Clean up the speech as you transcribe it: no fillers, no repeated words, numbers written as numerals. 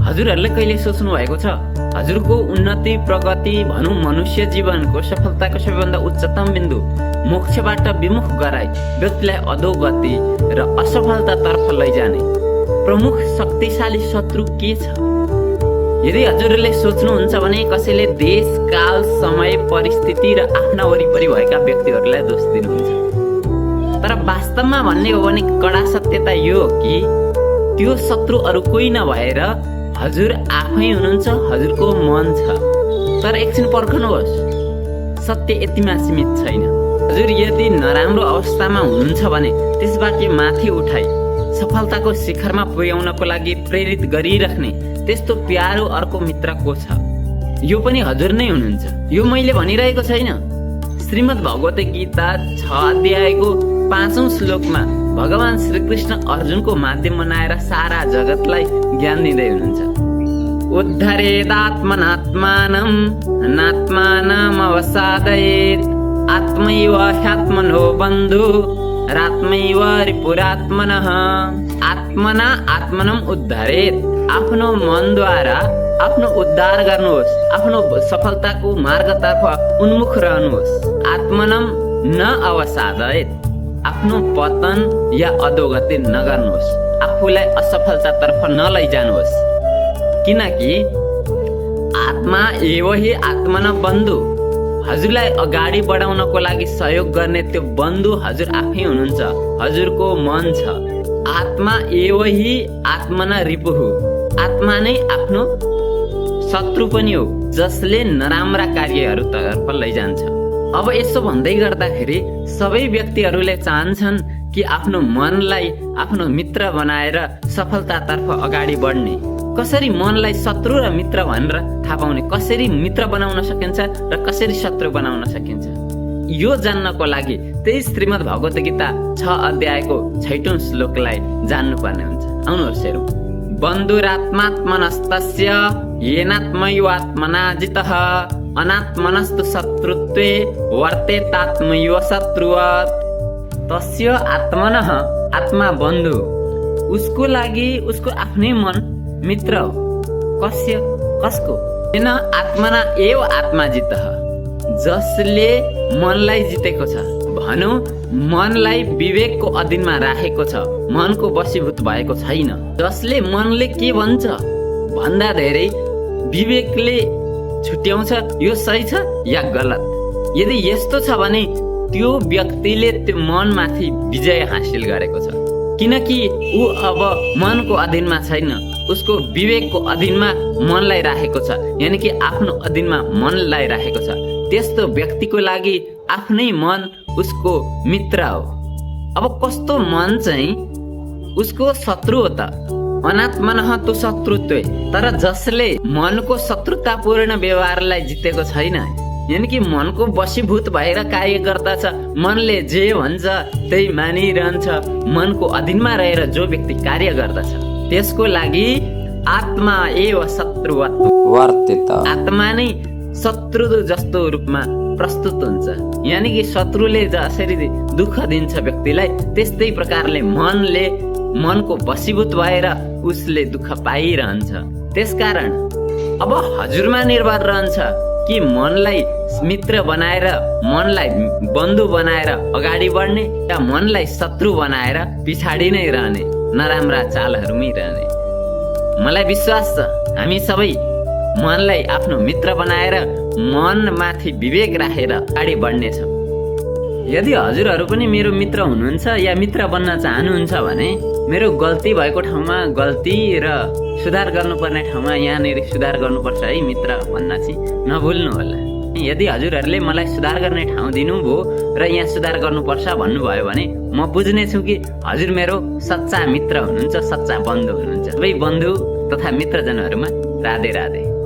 हजुरहरूले कहिले सोच्नु भएको छ हजुरको उन्नति प्रगति भनौँ मनुष्य जीवनको सफलताको सबैभन्दा उच्चतम बिन्दु मोक्षबाट विमुख गराई व्यक्तिलाई अधोगति र असफलतातर्फ लैजाने प्रमुख शक्तिशाली शत्रु के छ? यदि हजुरहरूले सोच्नुहुन्छ भने कसैले देश काल समय परिस्थिति र आफ्ना वरिपरि भएका व्यक्तिहरूलाई दोष दिनुहुन्छ। तर वास्तवमा भन्ने हो भने कडा सत्यता यो हो कि त्यो शत्रु अरू कोही नभएर हजुर आफै हुनुहुन्छ, हजुरको मन छ। तर एकछिन पर्खनुहोस्, सत्य यतिमा सीमित छैन। हजुर यदि नराम्रो अवस्थामा हुनुहुन्छ भने त्यसबाट माथि उठाई सफलताको शिखरमा पुर्याउनको लागि प्रेरित गरिराख्ने त्यस्तो प्यारो अर्को मित्र को छ? यो पनि हजुर नै हुनुहुन्छ। यो मैले भनिरहेको छैन। श्रीमद् भगवत गीता 6 अध्यायको 5औं श्लोकमा भगवान श्रीकृष्ण अर्जुनको माध्यम बनाएर सारा जगतलाई ज्ञान दिँदै हुनुहुन्छ। उद्धरेदात्मनात्मानं नात्मानं अवसादयेत् आत्मैव ह्यात्मनो बन्धु रात्मैव रिपुरात्मनः। आत्मना आत्मनम उद्धरेत्। आफ्नो मनद्वारा आफ्नो उद्धार गर्नुहोस्, आफ्नो सफलताको मार्गतर्फ उन्मुख रहनुहोस्। आत्मनम न अवसादयेत्। आफ्नो पतन या अधोगति नगर्नुहोस्, आफूलाई असफलतातर्फ नलैजानुहोस्। किनकि आत्मा एव हि आत्मना बन्धु। हजुरलाई अगाडि बढाउनको लागि सहयोग गर्ने त्यो बन्धु हजुर आफै हुनुहुन्छ, हजुरको मन छ। आत्मा एव हि आत्मना रिपुः। आत्मा नै आफ्नो शत्रु पनि हो, जसले नराम्रा कार्यहरूतर्फ लैजान्छ। अब यसो भन्दै गर्दाखेरि सबै व्यक्तिहरूले चाहन्छन् कि आफ्नो मनलाई आफ्नो मित्र बनाएर सफलतातर्फ अगाडि बढ्ने। कसरी मनलाई शत्रु र मित्र भनेर थाहा पाउने, कसरी मित्र बनाउन सकिन्छ र कसरी शत्रु बनाउन सकिन्छ, यो जान्नको लागि त्यही श्रीमद् भगवत गीता 6 अध्यायको 6औं श्लोकलाई जान्नुपर्ने हुन्छ। आउनुहोस् हेरौँ। बन्धुरात्मात्मनस्तस्य येनात्मैवात्मना जितः अनात्मनस्तु शत्रुत्वे वर्तेतात्मैव शत्रुवत्। तस्य आत्मनः, आत्मा बन्धु, उसको लागि उसको आफ्नै मन मित्र हो। कसको? येन आत्मना एव आत्मा जितः। जसले मनलाई जितेको छ, भनौँ मनलाई विवेकको अधीनमा राखेको छ, मनको वशीभूत भएको छैन। जसले मनले के भन्छ भन्दा धेरै विवेकले छुट्याउँछ यो सही छ या गलत। यदि यस्तो छ भने त्यो व्यक्तिले त्यो मनमाथि विजय हासिल गरेको छ, किनकि ऊ अब मनको अधीनमा छैन, उसको विवेकको अधीनमा मनलाई राखेको छ, यानि कि आफ्नो अधीनमा मनलाई राखेको छ। त्यस्तो व्यक्तिको लागि आफ्नै मन उसको मित्र हो। अब कस्तो मन चाहिँ उसको शत्रु हो त? अनात्मनः तु शत्रुत्वे। तर जसले मनको शत्रुतापूर्ण व्यवहारलाई जितेको छैन, यानि कि मनको वशीभूत भएर कार्य गर्दछ, मनले जे भन्छ त्यही मानिरहन्छ, मनको अधीनमा रहेर जो व्यक्ति कार्य गर्दछ त्यसको लागि आत्मा एव शत्रुवत् वर्तेत। आत्मा नै शत्रु जस्तो रूपमा प्रस्तुत हुन्छ। यानि कि शत्रुले जसरी दुःख दिन्छ व्यक्तिलाई, त्यस्तै प्रकारले मनले मनको वशीभूत भएर उसले दुःख पाइरहन्छ। त्यसकारण अब हजुरमा निर्भर रहन्छ कि मनलाई मित्र बनाएर, मनलाई बन्धु बनाएर अगाडि बढ्ने या मनलाई शत्रु बनाएर पछाडि नै रहने, नराम्रा चालहरूमै रहने। मलाई विश्वास छ हामी सबै मनलाई आफ्नो मित्र बनाएर मनमाथि विवेक राखेर अगाडि बढ्नेछौँ। यदि हजुरहरू पनि मेरो मित्र हुनुहुन्छ या मित्र बन्न चाहनुहुन्छ भने मेरो गल्ती भएको ठाउँमा गल्ती र सुधार गर्नुपर्ने ठाउँमा यहाँनिर सुधार गर्नुपर्छ है मित्र भन्न चाहिँ नभुल्नु होला। यदि हजुरहरूले मलाई सुधार गर्ने ठाउँ दिनुभयो र यहाँ सुधार गर्नुपर्छ भन्नुभयो भने म बुझ्नेछु कि हजुर मेरो सच्चा मित्र हुनुहुन्छ, सच्चा बन्धु हुनुहुन्छ। सबै बन्धु तथा मित्रजनहरूमा राधे राधे।